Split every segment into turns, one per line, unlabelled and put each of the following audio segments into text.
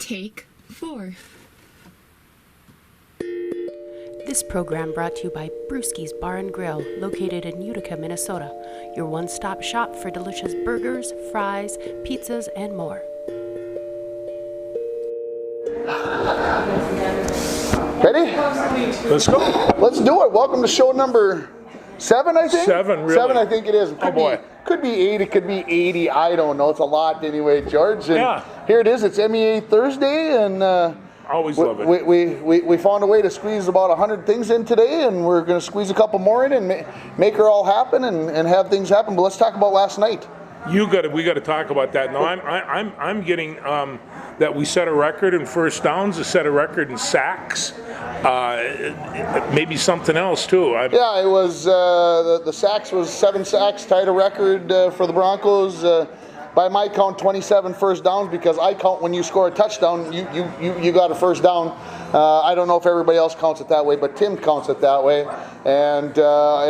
Take 4.
This program brought to you by Brewski's Bar and Grill, located in Utica, Minnesota. Your one-stop shop for delicious burgers, fries, pizzas, and more.
Ready?
Let's go.
Let's do it. Welcome to show number 7, I think?
7, really?
7, I think it is.
Oh, boy.
Could be 8, it could be 80. I don't know. It's a lot anyway, George. And
yeah.
Here it is. It's MEA Thursday, and
always love it.
We found a way to squeeze about 100 things in today, and we're going to squeeze a couple more in and make her all happen and have things happen. But let's talk about last night.
We got to talk about that. No, I'm getting that we set a record in first downs, set a record in sacks, maybe something else too.
Yeah, it was the sacks was 7 sacks, tied a record for the Broncos. By my count, 27 first downs, because I count when you score a touchdown, you got a first down. I don't know if everybody else counts it that way, but Tim counts it that way. And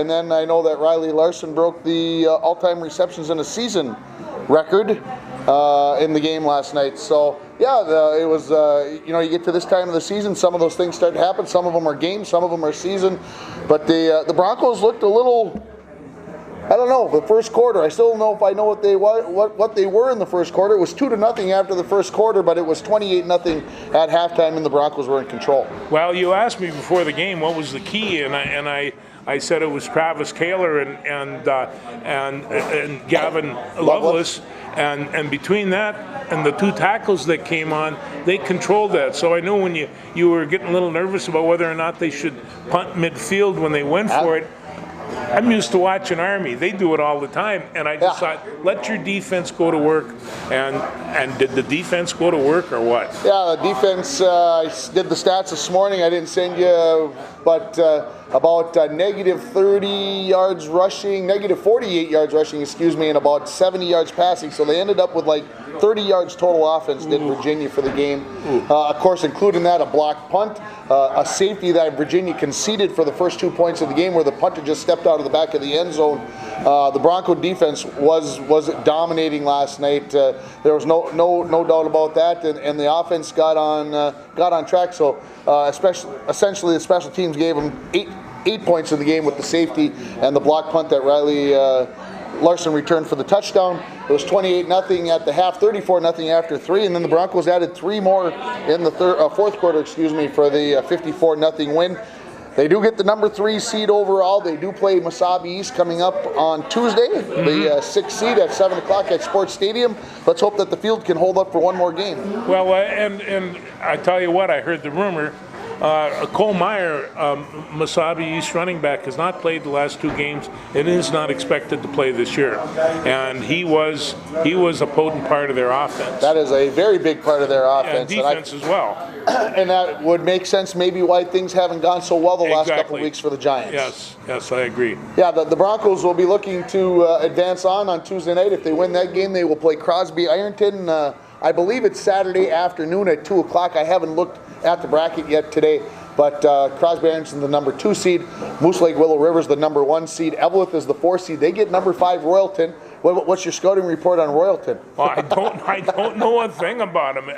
then I know that Riley Larson broke the all-time receptions in a season record in the game last night. So yeah, it was you get to this time of the season, some of those things start to happen. Some of them are games, some of them are season. But the Broncos looked a little. I don't know, the first quarter. I still don't know if I know what they were in the first quarter. It was 2-0 after the first quarter, but it was 28-0 at halftime, and the Broncos were in control.
Well, you asked me before the game what was the key, and I said it was Travis Kaler and Gavin Loveless, and between that and the 2 tackles that came on, they controlled that. So I know when you were getting a little nervous about whether or not they should punt midfield when they went for it. I'm used to watching Army. They do it all the time, and I just thought, let your defense go to work. And did the defense go to work or what?
Yeah, the defense. I did the stats this morning. I didn't send you, but about negative 30 yards rushing, negative 48 yards rushing, and about 70 yards passing. So they ended up with like 30 yards total offense, did Virginia, for the game. Of course, including that, a blocked punt, a safety that Virginia conceded for the first 2 points of the game, where the punter just stepped out of the back of the end zone. The Bronco defense was dominating last night. There was no doubt about that, and the offense got on track. So essentially, the special teams gave them 8 points in the game with the safety and the block punt that Riley Larson returned for the touchdown. It was 28-0 at the half, 34-0 after 3, and then the Broncos added 3 more in the fourth quarter, for the 54-0 win. They do get the number 3 seed overall. They do play Mesabi East coming up on Tuesday, the 6th seed at 7 o'clock at Sports Stadium. Let's hope that the field can hold up for one more game.
Well, and I tell you what, I heard the rumor. Cole Meyer, Mesabi East running back, has not played the last 2 games and is not expected to play this year. And he was a potent part of their offense.
That is a very big part of their offense.
And defense as well.
And that would make sense maybe why things haven't gone so well the last couple of weeks for the Giants.
Yes, I agree.
Yeah, the Broncos will be looking to advance on Tuesday night. If they win that game, they will play Crosby Ironton. I believe it's Saturday afternoon at 2 o'clock. I haven't looked at the bracket yet today, but Crosby Ironton the number 2 seed, Moose Lake Willow Rivers the number 1 seed, Eveleth is the 4 seed. They get number 5 Royalton. What's your scouting report on Royalton?
Well, I don't know a thing about them.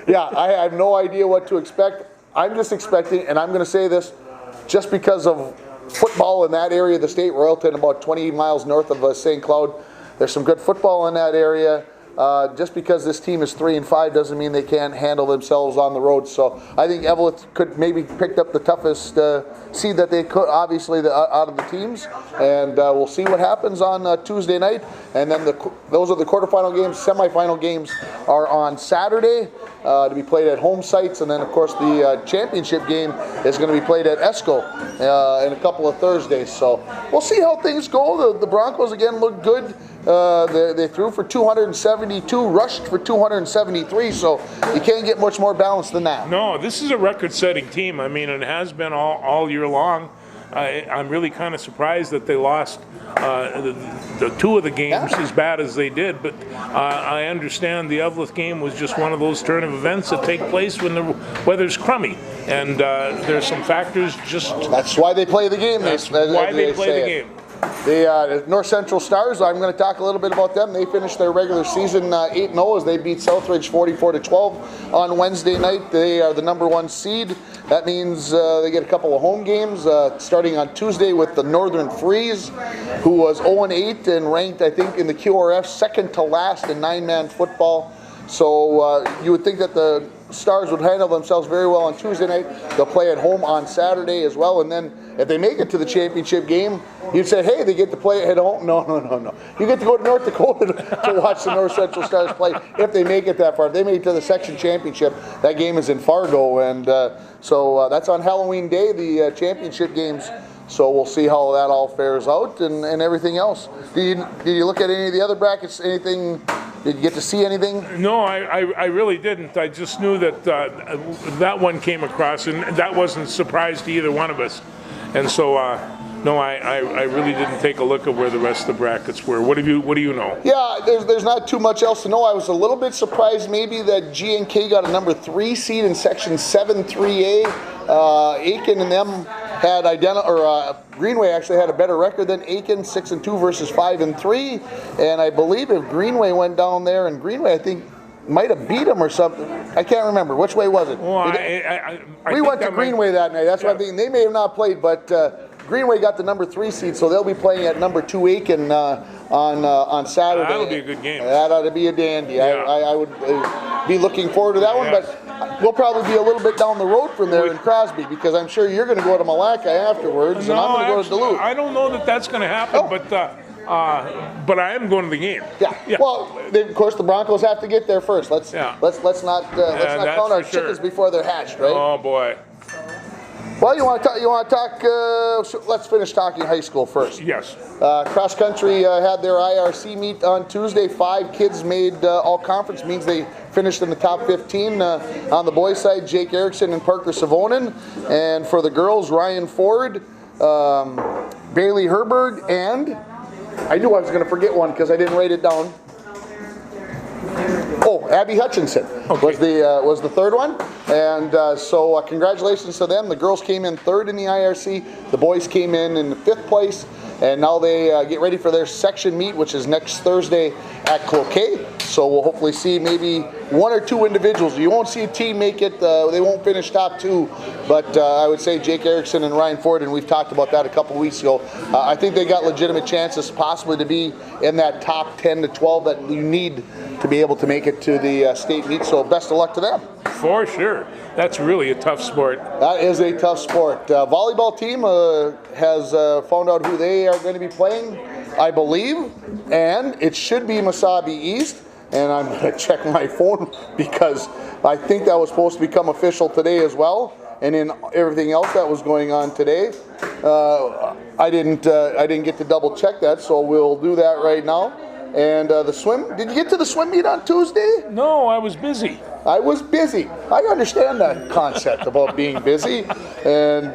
Yeah, I have no idea what to expect. I'm just expecting, and I'm going to say this, just because of football in that area of the state, Royalton, about 20 miles north of St. Cloud. There's some good football in that area. Just because this team is 3-5 doesn't mean they can't handle themselves on the road. So I think Eveleth could maybe picked up the toughest seed that they could, obviously, out of the teams. And we'll see what happens on Tuesday night. And then those are the quarterfinal games. Semifinal games are on Saturday to be played at home sites. And then, of course, the championship game is going to be played at Esco in a couple of Thursdays. So we'll see how things go. The Broncos, again, look good. They threw for 272, rushed for 273, so you can't get much more balanced than that.
No, this is a record-setting team. I mean, it has been all year long. I'm really kind of surprised that they lost the 2 of the games as bad as they did, but I understand the Eveleth game was just one of those turn of events that take place when the weather's crummy, and there's some factors just...
That's why they play the game.
That's why they play the game.
The North Central Stars, I'm going to talk a little bit about them. They finished their regular season 8-0 as they beat Southridge 44-12 on Wednesday night. They are the number 1 seed. That means they get a couple of home games starting on Tuesday with the Northern Freeze, who was 0-8 and ranked, I think, in the QRF second to last in 9-man football. So you would think that the Stars would handle themselves very well on Tuesday night. They'll play at home on Saturday as well, and then if they make it to the championship game, you'd say, hey, they get to play at home. No. You get to go to North Dakota to watch the North Central Stars play if they make it that far. If they make it to the section championship, that game is in Fargo, and so that's on Halloween Day, the championship games. So we'll see how that all fares out and everything else. Did you look at any of the other brackets? Anything? Did you get to see anything?
No, I really didn't. I just knew that that one came across, and that wasn't a surprise to either one of us. And so, no, I really didn't take a look at where the rest of the brackets were. What do you know?
Yeah, there's not too much else to know. I was a little bit surprised maybe that GNK got a number 3 seed in section 7-3A. Aiken and them had Greenway actually had a better record than Aiken, 6-2 versus 5-3. And I believe if Greenway went down there, and Greenway I think might have beat them or something. I can't remember. Which way was it?
Well,
we went to Greenway that night. That's what I'm thinking. They may have not played, but Greenway got the number 3 seed, so they'll be playing at number 2 Aiken on Saturday.
That'll be a good game.
That ought to be a dandy.
Yeah.
I would be looking forward to that one, but we'll probably be a little bit down the road from there in Crosby, because I'm sure you're going to go to Malacca afterwards, and I'm going to go to Duluth.
I don't know that that's going to happen, but I am going to the game.
Yeah. Well, of course, the Broncos have to get there first. Let's not count our chickens before they're hatched, right?
Oh boy.
Well, you want to talk? Let's finish talking high school first.
Yes.
Cross country had their IRC meet on Tuesday. 5 kids made all conference, means they finished in the top 15. On the boys' side, Jake Erickson and Parker Savonen, and for the girls, Ryan Ford, Bailey Herberg, and I knew I was going to forget one because I didn't write it down. Oh, Abby Hutchinson was the third one, and so congratulations to them. The girls came in 3rd in the IRC. The boys came in 5th place, and now they get ready for their section meet, which is next Thursday at Cloquet. So we'll hopefully see maybe 1 or 2 individuals. You won't see a team make it. They won't finish top 2, but I would say Jake Erickson and Ryan Ford, and we've talked about that a couple weeks ago. I think they got legitimate chances possibly to be in that top 10 to 12 that you need to be able to make it to the state meet. So best of luck to them.
For sure. That's really a tough sport.
That is a tough sport. Volleyball team has found out who they are going to be playing, I believe, and it should be Mesabi East. And I'm going to check my phone because I think that was supposed to become official today as well. And in everything else that was going on today, I didn't get to double check that, so we'll do that right now. And the swim, did you get to the swim meet on Tuesday?
No, I was busy.
I was busy. I understand that concept about being busy, and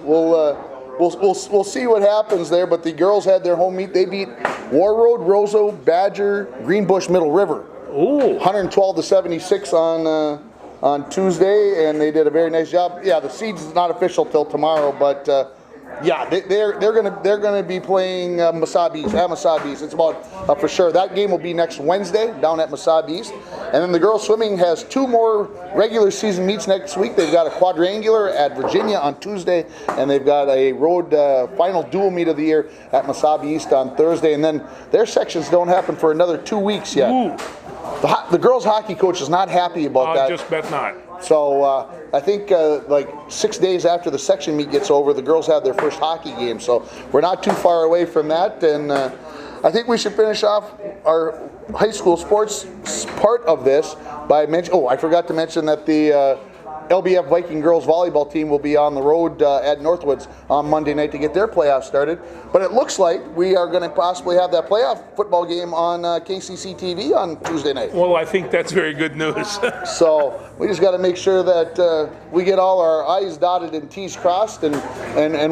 we'll see what happens there. But the girls had their home meet. They beat Warroad, Roseau, Badger, Greenbush, Middle River.
Ooh.
112-76 on Tuesday, and they did a very nice job. Yeah, the seed's not official till tomorrow, but yeah, they're gonna be playing Mesabi East at Mesabi East. It's about for sure. That game will be next Wednesday down at Mesabi East, and then the girls swimming has 2 more regular season meets next week. They've got a quadrangular at Virginia on Tuesday, and they've got a road final dual meet of the year at Mesabi East on Thursday, and then their sections don't happen for another 2 weeks yet.
Ooh.
The girls hockey coach is not happy about that.
I just bet not.
So I think like 6 days after the section meet gets over, the girls have their first hockey game. So we're not too far away from that. And I think we should finish off our high school sports part of this by mentioning, I forgot to mention that the LBF Viking girls volleyball team will be on the road at Northwoods on Monday night to get their playoffs started. But it looks like we are going to possibly have that playoff football game on KCC TV on Tuesday night.
Well, I think that's very good news.
So we just got to make sure that we get all our I's dotted and T's crossed, and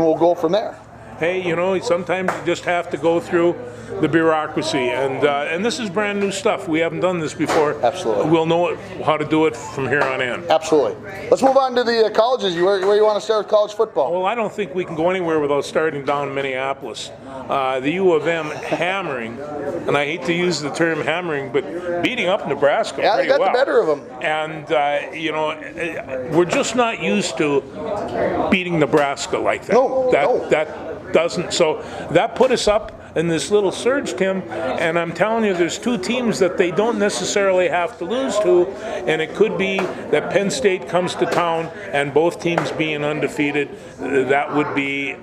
we'll go from there.
hey, sometimes you just have to go through the bureaucracy, and this is brand new stuff. We haven't done this before.
Absolutely.
We'll know how to do it from here on in.
Absolutely. Let's move on to the colleges. Where you want to start with college football?
Well, I don't think we can go anywhere without starting down in Minneapolis. The U of M hammering, and I hate to use the term hammering, but beating up Nebraska pretty well.
Yeah, they got the better of them.
And, we're just not used to beating Nebraska like that.
No.
That doesn't. So that put us up in this little surge, Tim, and I'm telling you, there's two teams that they don't necessarily have to lose to, and it could be that Penn State comes to town and both teams being undefeated. That would be...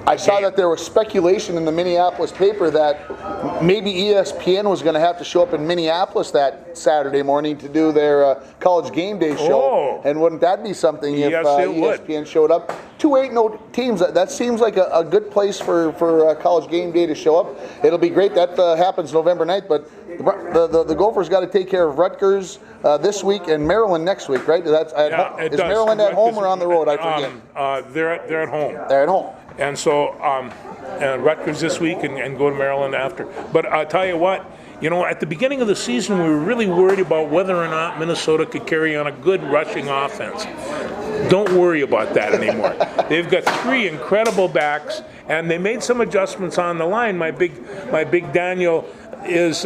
I saw that there was speculation in the Minneapolis paper that maybe ESPN was going to have to show up in Minneapolis that Saturday morning to do their college game day show.
Oh.
And wouldn't that be something if ESPN showed up? 2-8-0 teams. That seems like a good place for college game day to show up. It'll be great. That happens November 9th, but the Gophers got to take care of Rutgers this week and Maryland next week, right? Is Maryland at home or on the road? I forget.
They're at home.
They're at home.
And so Rutgers this week and go to Maryland after. But I'll tell you what, at the beginning of the season, we were really worried about whether or not Minnesota could carry on a good rushing offense. Don't worry about that anymore. They've got 3 incredible backs, and they made some adjustments on the line. My big Daniel is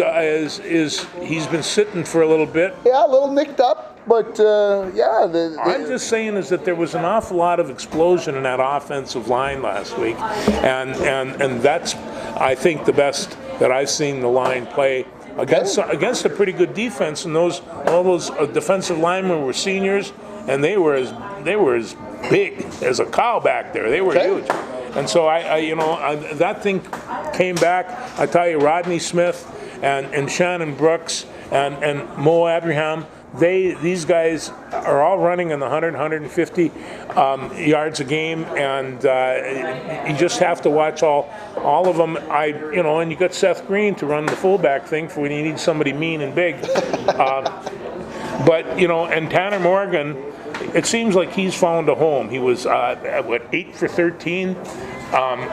he's been sitting for a little bit.
Yeah, a little nicked up. But,
I'm just saying is that there was an awful lot of explosion in that offensive line last week. And that's, I think, the best that I've seen the line play against a pretty good defense. And all those defensive linemen were seniors, and they were as big as a cow back there. They were huge. And so, that thing came back. I tell you, Rodney Smith and Shannon Brooks and Mo Abraham, these guys are all running in the 100, 150 yards a game, and you just have to watch all of them. And you got Seth Green to run the fullback thing for when you need somebody mean and big. And Tanner Morgan, it seems like he's found a home. He was 8 for 13, and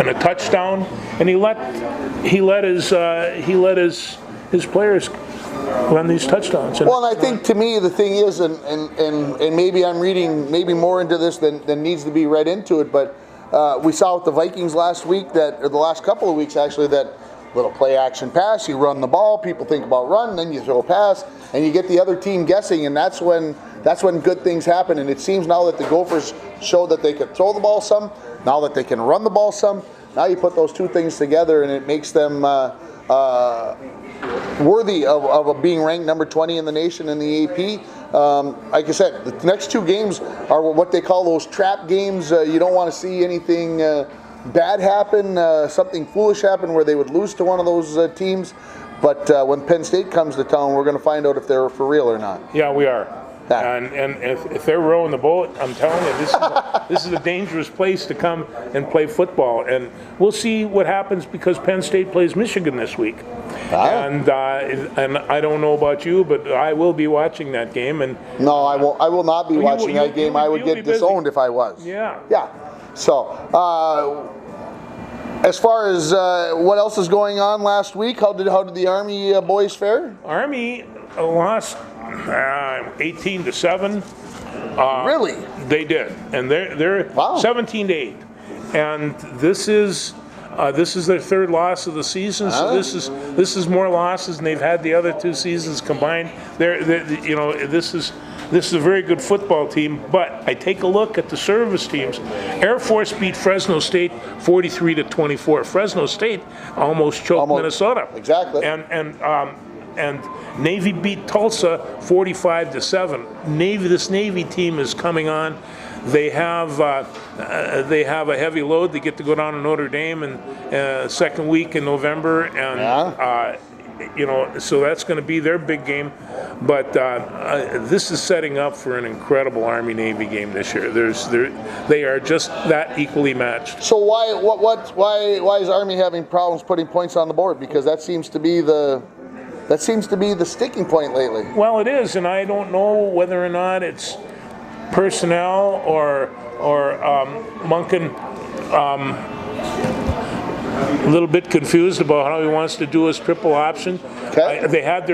a touchdown, and he let his players run these touchdowns.
Well, and I think to me the thing is, and maybe I'm reading more into this than needs to be read into it, but we saw with the Vikings last week or the last couple of weeks actually, that little play action pass, you run the ball, people think about run, then you throw a pass, and you get the other team guessing, and that's when good things happen. And it seems now that the Gophers show that they could throw the ball some, now that they can run the ball some. Now you put those two things together, and it makes them worthy of being ranked number 20 in the nation in the AP. Like I said, the next 2 games are what they call those trap games. You don't want to see anything bad happen, something foolish happen where they would lose to one of those teams. But when Penn State comes to town, we're going to find out if they're for real or not.
Yeah, we are. And if they're rowing the boat, I'm telling you, this is a dangerous place to come and play football. And we'll see what happens because Penn State plays Michigan this week. And I don't know about you, but I will be watching that game. And
no, I will not be watching that game. I would get disowned if I was.
Yeah.
Yeah. So, as far as what else is going on last week, how did the Army boys fare?
Army lost 18-7.
Really?
They did, and they're 17-8, and this is their 3rd loss of the season. So this is more losses than they've had the other 2 seasons combined. This is a very good football team. But I take a look at the service teams. Air Force beat Fresno State 43-24. Fresno State almost choked Minnesota.
Exactly.
And Navy beat Tulsa 45-7. This Navy team is coming on. They have a heavy load. They get to go down to Notre Dame in second week in November, and so that's going to be their big game. But this is setting up for an incredible Army-Navy game this year. They are just that equally matched.
So why is Army having problems putting points on the board? Because that seems to be the sticking point lately.
Well, it is, and I don't know whether or not it's personnel or Monken a little bit confused about how he wants to do his triple option.
Okay.
They had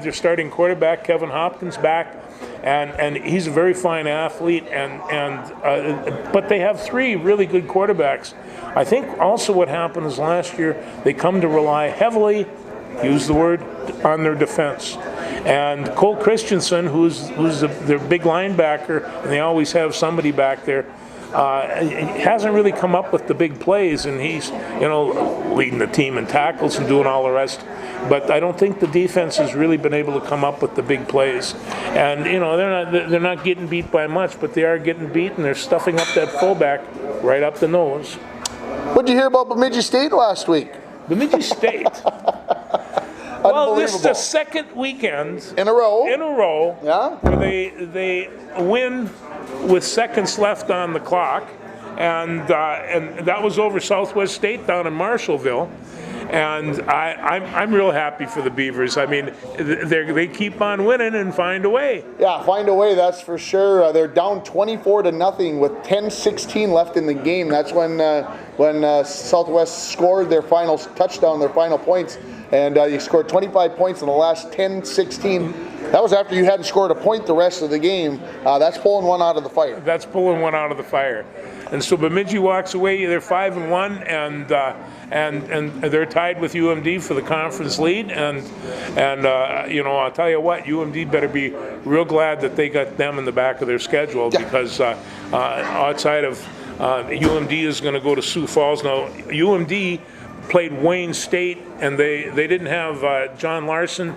their starting quarterback Kevin Hopkins back, and he's a very fine athlete. But they have three really good quarterbacks. I think also what happened is last year they come to rely heavily, use the word, on their defense. And Cole Christensen, who's their big linebacker, and they always have somebody back there, hasn't really come up with the big plays, and he's leading the team in tackles and doing all the rest. But I don't think the defense has really been able to come up with the big plays. And they're not getting beat by much, but they are getting beat, and they're stuffing up that fullback right up the nose.
What'd you hear about Bemidji State last week?
Bemidji State. Well, this is the second weekend
in a row.
Yeah. Where they win with seconds left on the clock, and that was over Southwest State down in Marshallville. And I'm real happy for the Beavers. I mean, they keep on winning and find a way.
Yeah, find a way, that's for sure. They're down 24-0 with 10:16 left in the game. That's when Southwest scored their final touchdown, their final points. And you scored 25 points in the last 10-16. That was after you hadn't scored a point the rest of the game. That's pulling one out of the fire.
That's pulling one out of the fire. And so Bemidji walks away. They're 5-1, and they're tied with UMD for the conference lead. And I'll tell you what, UMD better be real glad that they got them in the back of their schedule, because outside of UMD is going to go to Sioux Falls. Now, UMD played Wayne State, and they didn't have John Larson,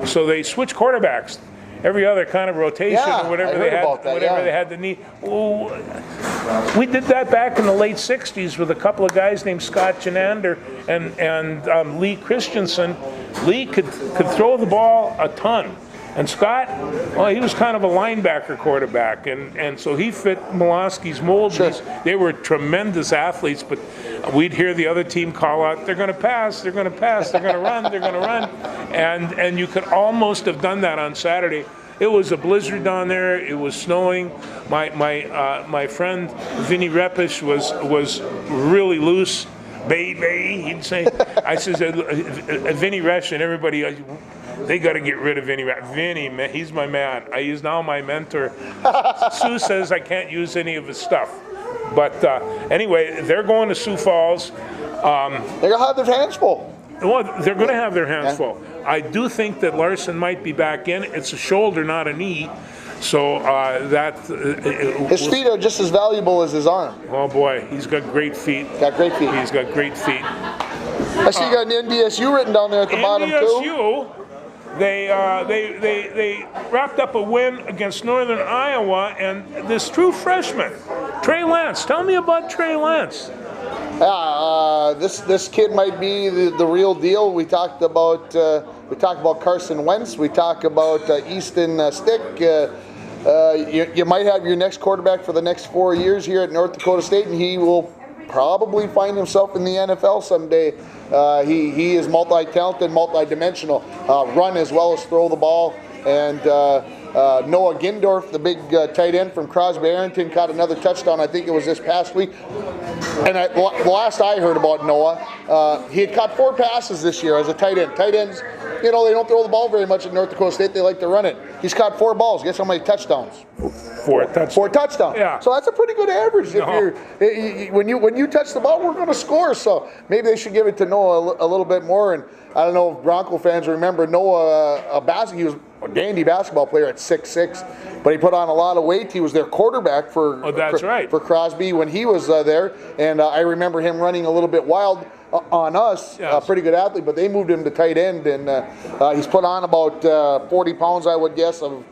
so they switched quarterbacks every other kind of rotation, or whatever they had the need. Well, we did that back in the late '60s with a couple of guys named Scott Janander and Lee Christensen. Lee could throw the ball a ton. And Scott, well, he was kind of a linebacker quarterback, and so he fit Molosky's mold.
Sure.
They were tremendous athletes, but we'd hear the other team call out, "They're going to pass, they're going to pass, they're going to run, they're going to run," and you could almost have done that on Saturday. It was a blizzard down there. It was snowing. My friend Vinny Repish was really loose. Baby, he'd say. I says, Vinny Resch and everybody, they got to get rid of Vinny. Vinny, man, he's my man. He's now my mentor. Sue says I can't use any of his stuff. But anyway, they're going to Sioux Falls.
They're going to have their hands full.
Well, they're going to have their hands full. I do think that Larson might be back in. It's a shoulder, not a knee. So
his feet are just as valuable as his arm.
Oh boy, he's got great feet.
Got great feet.
He's got great feet.
I see you got an NDSU written down there at the bottom too.
NDSU, they wrapped up a win against Northern Iowa, and this true freshman, Trey Lance. Tell me about Trey Lance.
This kid might be the real deal. We talked about Carson Wentz. We talk about Easton Stick. You might have your next quarterback for the next 4 years here at North Dakota State, and he will probably find himself in the NFL someday. He is multi-talented, multi-dimensional. Run as well as throw the ball. And Noah Gindorf, the big tight end from Crosby Arrington, caught another touchdown. I think it was this past week. And the last I heard about Noah, he had caught 4 passes this year as a tight end. Tight ends, they don't throw the ball very much at North Dakota State. They like to run it. He's caught 4 balls. Guess how many touchdowns?
4 touchdowns.
4 touchdowns.
Yeah.
So that's a pretty good average.
No.
When you touch the ball, we're going to score. So maybe they should give it to Noah a little bit more. And I don't know if Bronco fans remember Noah. He was a dandy basketball player at 6'6", but he put on a lot of weight. He was their quarterback for Crosby when he was there, and I remember him running a little bit wild on us.
Yes.
Pretty good athlete, but they moved him to tight end, and he's put on about 40 pounds, I would guess, of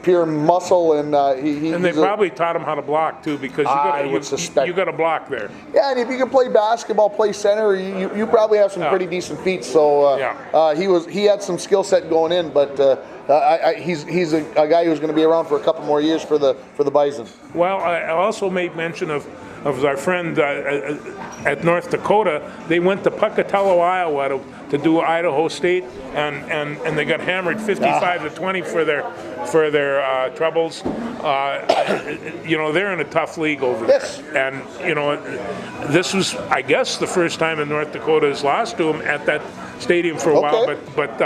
pure muscle, and
they probably taught him how to block too, because you got to block there.
Yeah, and if you can play basketball, play center, you probably have some pretty decent feet. So he had some skill set going in, but he's a guy who's going to be around for a couple more years for the Bison.
Well, I also made mention of of our friend at North Dakota. They went to Pocatello, Iowa to do Idaho State, and they got hammered 55-20 for their troubles. They're in a tough league over there.
Yes.
And, this was, I guess, the first time in North Dakota has lost to them at that stadium for a while. But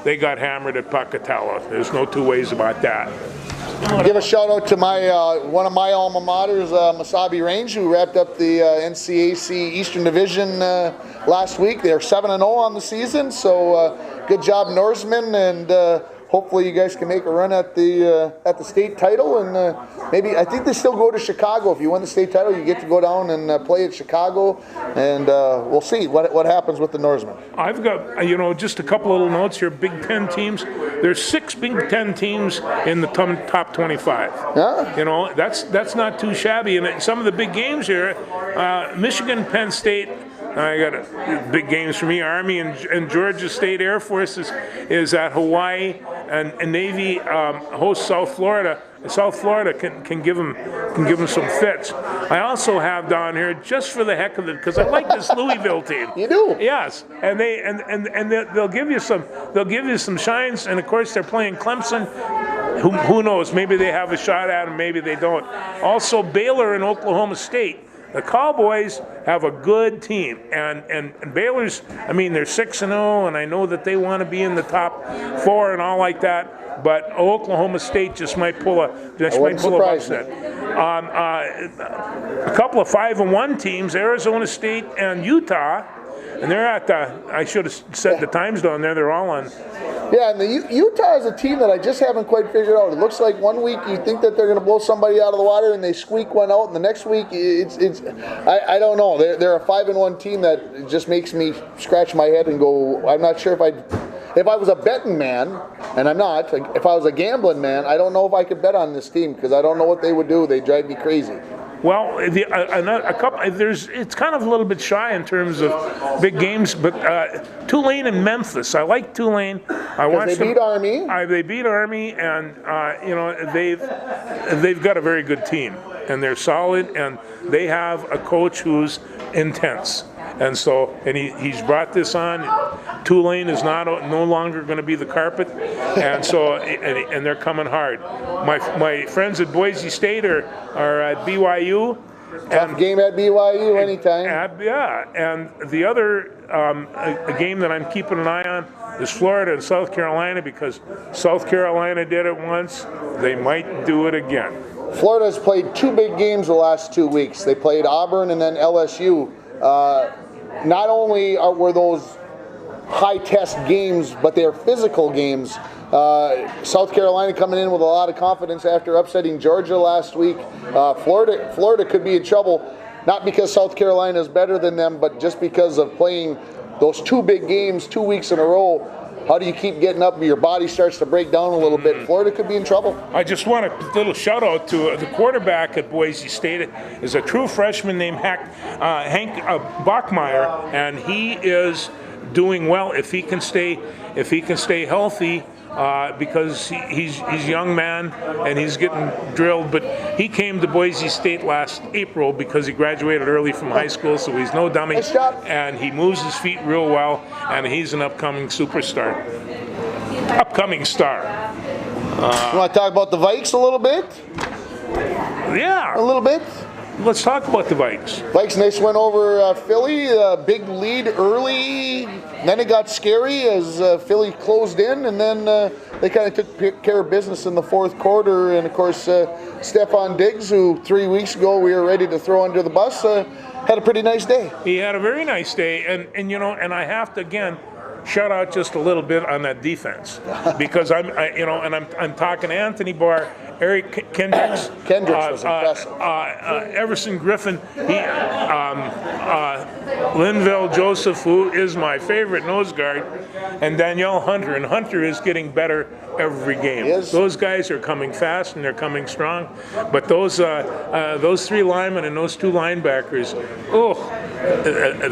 they got hammered at Pocatello. There's no two ways about that.
Give a shout out to my one of my alma maters, Mesabi Range, who wrapped up the NCAC Eastern Division last week. They're 7-0 on the season, so good job, Norsemen, and hopefully you guys can make a run at the state title, and maybe I think they still go to Chicago. If you win the state title, you get to go down and play at Chicago, and we'll see what happens with the Norsemen.
I've got just a couple little notes here. Big Ten teams. There's 6 Big Ten teams in the top 25.
Yeah.
That's not too shabby. And some of the big games here, Michigan, Penn State. I got big games for me. Army and Georgia State Air Force is at Hawaii, and Navy hosts South Florida. South Florida can give them some fits. I also have down here, just for the heck of it, because I like this Louisville team.
You do?
Yes, and they'll give you some shines, and of course they're playing Clemson. Who knows? Maybe they have a shot at them, maybe they don't. Also Baylor and Oklahoma State. The Cowboys have a good team, and Baylor's, they're 6-0, and I know that they want to be in the top 4 and all like that, but Oklahoma State just might pull a upset. A couple of 5-1 teams, Arizona State and Utah, and they're at I should have said the times down there, they're all on.
Yeah, and the Utah is a team that I just haven't quite figured out. It looks like one week you think that they're going to blow somebody out of the water and they squeak one out, and the next week I don't know. They're a 5-1 team that just makes me scratch my head and go, I'm not sure if I was a betting man, and I'm not. If I was a gambling man, I don't know if I could bet on this team because I don't know what they would do. They drive me crazy.
Well, it's kind of a little bit shy in terms of big games, but Tulane and Memphis. I like Tulane.
They beat Army.
They beat Army, and they've got a very good team, and they're solid, and they have a coach who's intense. And so, he's brought this on. Tulane is no longer going to be the carpet, and so and they're coming hard. My friends at Boise State are at BYU.
Tough game at BYU anytime.
And the other a game that I'm keeping an eye on is Florida and South Carolina, because South Carolina did it once. They might do it again.
Florida's played 2 big games the last 2 weeks. They played Auburn and then LSU. Not only were those high-test games, but they're physical games. South Carolina coming in with a lot of confidence after upsetting Georgia last week. Florida could be in trouble, not because South Carolina is better than them, but just because of playing those 2 big games 2 weeks in a row. How do you keep getting up? Your body starts to break down a little bit. Florida could be in trouble.
I just want a little shout out to the quarterback at Boise State. Is a true freshman named Hank Bachmeier, and he is doing well if he can stay healthy. Because he's a young man and he's getting drilled, but he came to Boise State last April because he graduated early from high school, so he's no dummy, and he moves his feet real well, and he's an upcoming star.
You want to talk about the Vikes a little bit?
Yeah.
A little bit?
Let's talk about the Vikes.
Vikes, nice win over Philly. Big lead early. Then it got scary as Philly closed in, and then they kind of took care of business in the fourth quarter. And, of course, Stephon Diggs, who 3 weeks ago we were ready to throw under the bus, had a pretty nice day.
He had a very nice day. And I have to, again, shout out just a little bit on that defense, because I'm talking Anthony Barr, Eric Kendricks.
Kendricks was impressive.
Everson Griffin, Linville Joseph, who is my favorite nose guard, and Danielle Hunter. And Hunter is getting better every game. Those guys are coming fast and they're coming strong. But those 3 linemen and those 2 linebackers,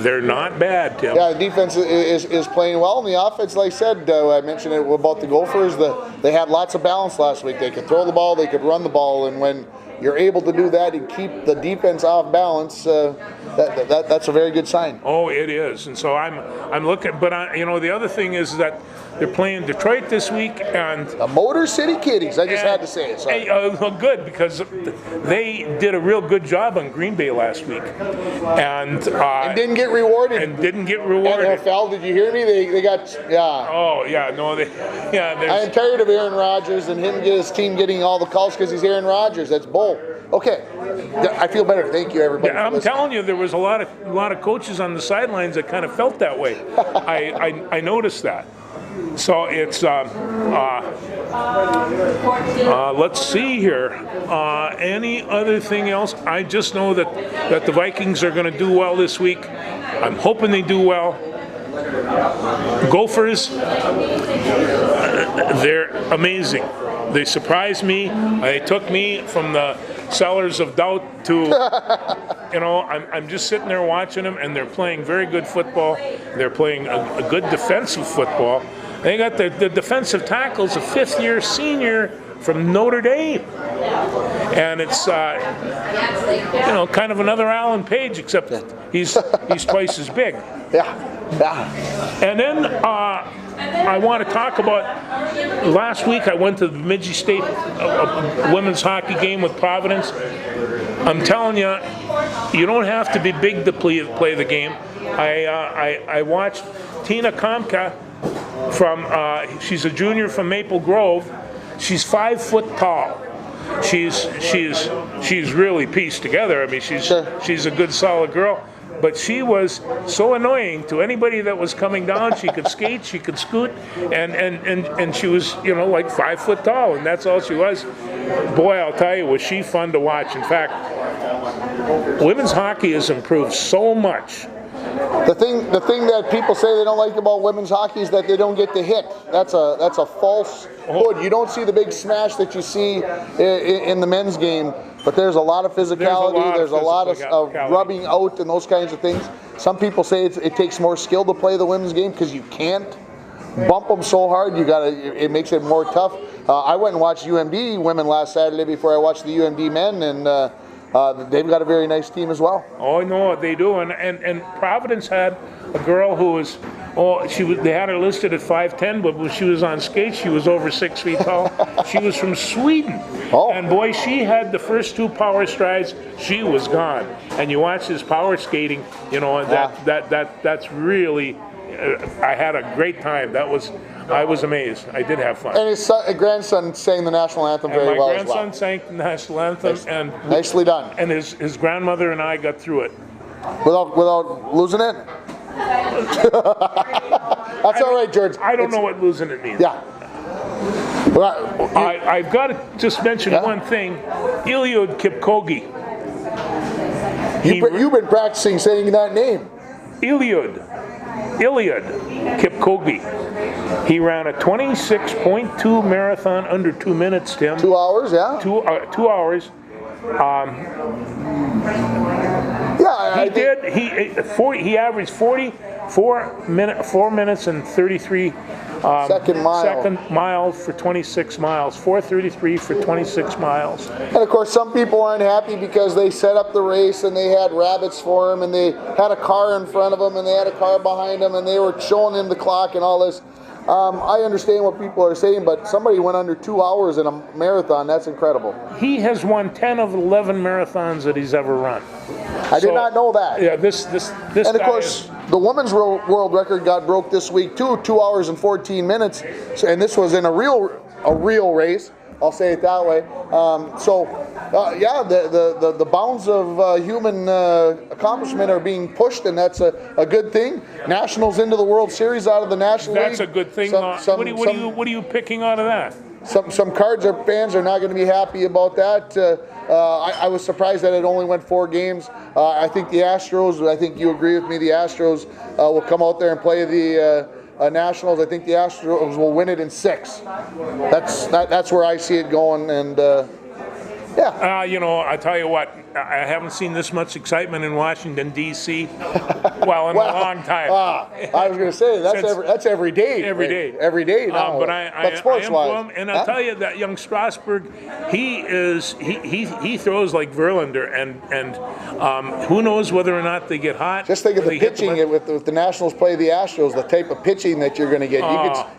they're not bad, Tim.
Yeah, the defense is playing well, and the offense, like I said, I mentioned it about the Gophers. They had lots of balance last week. They could throw the ball, they could run the ball, and when you're able to do that and keep the defense off balance, that's a very good sign.
Oh, it is. And so I'm looking, but the other thing is that they're playing Detroit this week, and
The Motor City Kitties. I just had to say it. Sorry.
Good, because they did a real good job on Green Bay last week, and
Didn't get rewarded.
NFL,
did you hear me? They got
Oh yeah, no,
I am tired of Aaron Rodgers and his team getting all the calls because he's Aaron Rodgers. That's bull. Okay, I feel better. Thank you, everybody.
I'm telling you, there was a lot of coaches on the sidelines that kind of felt that way. I noticed that. So it's let's see here. Any other thing else? I just know that the Vikings are going to do well this week. I'm hoping they do well. Gophers, they're amazing. They surprised me. They took me from the sellers of doubt to, I'm just sitting there watching them, and they're playing very good football. They're playing a good defensive football. They got the defensive tackles, a fifth-year senior from Notre Dame. And it's, kind of another Alan Page, except he's twice as big.
Yeah.
And then I want to talk about, last week I went to the Bemidji State women's hockey game with Providence. I'm telling you, you don't have to be big to play the game. I watched Tina Komka she's a junior from Maple Grove. She's 5 foot tall. She's really pieced together. I mean, she's a good, solid girl. But she was so annoying to anybody that was coming down. She could skate, she could scoot, and she was, like 5 foot tall, and that's all she was. Boy, I'll tell you, was she fun to watch. In fact, women's hockey has improved so much.
The thing that people say they don't like about women's hockey is that they don't get the hit. That's a false hood. You don't see the big smash that you see in the men's game, but there's a lot of physicality. There's a lot of rubbing out and those kinds of things. Some people say it takes more skill to play the women's game because you can't bump them so hard. It makes it more tough. I went and watched UMD women last Saturday before I watched the UMD men, and they've got a very nice team as well.
Oh, no, they do. And Providence had a girl who was, they had her listed at 5'10", but when she was on skates, she was over 6 feet tall. She was from Sweden.
Oh.
And boy, she had the first 2 power strides, she was gone. And you watch this power skating, that's really, I had a great time. I was amazed. I did have fun.
And his grandson sang the national anthem very well as well.
My grandson sang the national anthem, and
nicely done.
And his grandmother and I got through it
without losing it. That's all right, George.
I don't know what losing it means.
Yeah.
I've got to just mention one thing. Eliud Kipchoge.
You've been practicing saying that name.
Eliud Kipchoge. He ran a 26.2 marathon under 2 minutes, Tim.
2 hours, yeah.
2 hours. He averaged 4 minutes and 33
second
mile for 26 miles. 4:33 for 26 miles.
And of course, some people aren't happy because they set up the race and they had rabbits for him, and they had a car in front of him and they had a car behind him, and they were showing him the clock and all this. I understand what people are saying, but somebody went under 2 hours in a marathon. That's incredible.
He has won 10 of 11 marathons that he's ever run.
I did not know that.
Yeah, this.
And of course, the women's world record got broke this week too, 2 hours and 14 minutes, and this was in a real race. I'll say it that way. The bounds of human accomplishment are being pushed, and that's a good thing. Nationals into the World Series out of the National League.
That's a good thing. What are you picking out of that?
Some Cards fans are not going to be happy about that. I was surprised that it only went 4 games. I think the Astros, I think you agree with me, the Astros will come out there and play the Nationals. I think the Astros will win it in 6. That's where I see it going, and I tell you what,
I haven't seen this much excitement in Washington, D.C. well, in a long time.
I was going to say, that's every day.
Every day.
Every day now.
But I am, and I'll tell you that young Strasburg, he throws like Verlander, and who knows whether or not they get hot.
Just think of the pitching with the Nationals play the Astros, the type of pitching that you're going to get.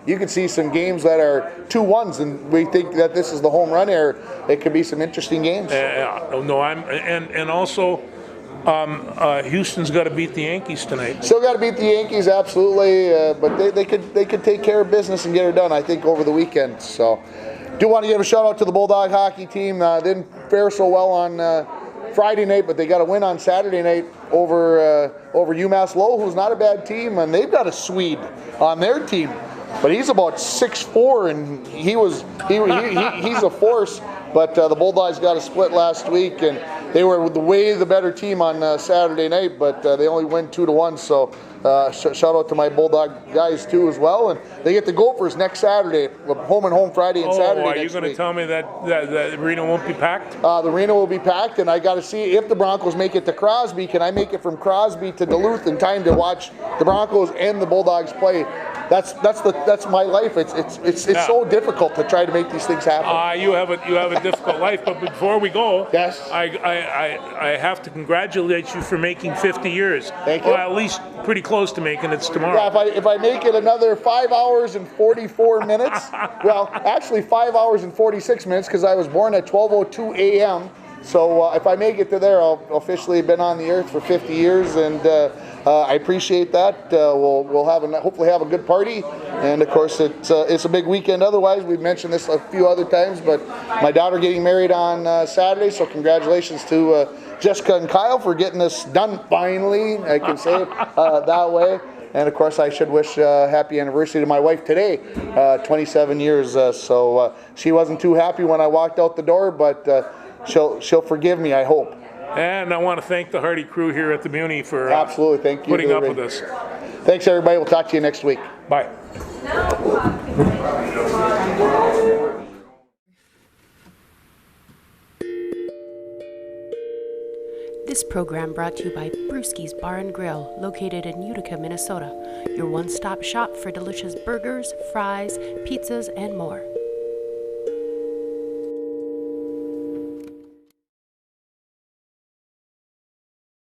You could see some games that are 2-1s, and we think that this is the home run era. It could be some interesting games.
No, and also Houston's got to beat the Yankees tonight.
Still got to beat the Yankees, absolutely. But they could take care of business and get her done, I think, over the weekend. So, do want to give a shout out to the Bulldog hockey team. Didn't fare so well on Friday night, but they got a win on Saturday night over UMass Lowell, who's not a bad team, and they've got a Swede on their team. But he's about 6'4", and he's a force. But the Bulldogs got a split last week, and they were way the better team on Saturday night, but they only win 2-1. So shout out to my Bulldog guys too as well. And they get the Gophers next Saturday, home and home Friday and Saturday.
Are you going to tell me that the arena won't be packed?
The arena will be packed, and I got to see if the Broncos make it to Crosby. Can I make it from Crosby to Duluth in time to watch the Broncos and the Bulldogs play? That's my life. It's so difficult to try to make these things happen.
You have a difficult life. But before we go,
yes,
I have to congratulate you for making 50 years.
Thank you.
Well, at least pretty close to making it tomorrow.
Yeah, if I make it another 5 hours and 44 minutes, well, actually 5 hours and 46 minutes because I was born at 12:02 a.m. So if I make it to there, I'll officially been on the earth for 50 years, and I appreciate that. We'll hopefully have a good party, and of course it's a big weekend. Otherwise, we've mentioned this a few other times, but my daughter getting married on Saturday, so congratulations to Jessica and Kyle for getting this done finally. I can say it that way. And of course, I should wish happy anniversary to my wife today, 27 years. So she wasn't too happy when I walked out the door, but she'll forgive me, I hope.
And I want to thank the Hardy crew here at the Muni for
absolutely, thank you,
putting up with us.
Thanks, everybody. We'll talk to you next week.
Bye.
This program brought to you by Brewski's Bar and Grill, located in Utica, Minnesota. Your one-stop shop for delicious burgers, fries, pizzas, and more.